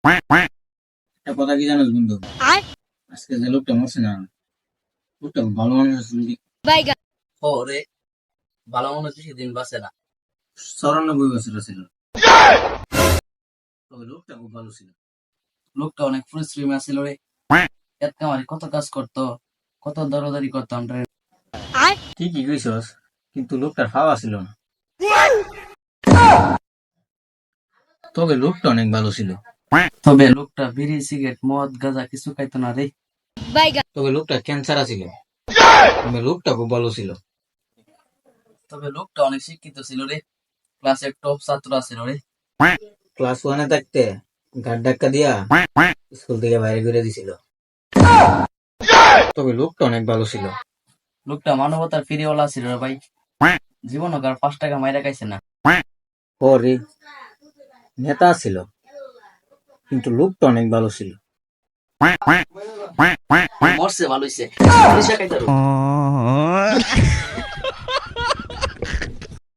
একটা কথা কি জানোস বন্ধু, আজকে যে লোকটা মরছে না, লোকটা ভালো মানুষ আছে বুঝলি? ওরে ভালো মনে হচ্ছে সেদিন বাঁচে না। 94 বছর ছিল। তবে লোকটা খুব ভালো ছিল। লোকটা অনেক পরিশ্রমী আছিল রে। এত কামারি কত কাজ করতো, কত দরদারি করতো আমরা। ঠিকই কইছস, কিন্তু লোকটার খাওয়া ছিল না। তবে লোকটা অনেক ভালো ছিল। তবে লোকটা বিড়ি সিগারেট মদ গাঁজা কিছু খাইতো না রে। তবে লোকটা ক্যান্সার ছিল। তবে লোকটা খুব ভালো ছিল। তবে লোকটা অনেক শিক্ষিত ছিল রে, ক্লাসের টপ ছাত্র আছিল রে। ক্লাস 1-এ থাকতে ঘাট ধাক্কা দিয়া স্কুল থেকে বাইরে করে দিছিল। তবে লোকটা অনেক ভালো ছিল। লোকটা মানবতার ফিরিওয়ালা ছিল রে ভাই। জীবন আর 5 টাকা মাইরা খাইছে না। পরে নেতা ছিল, কিন্তু লোকটা অনেক ভালো ছিল। মরছে ভালো হইছে।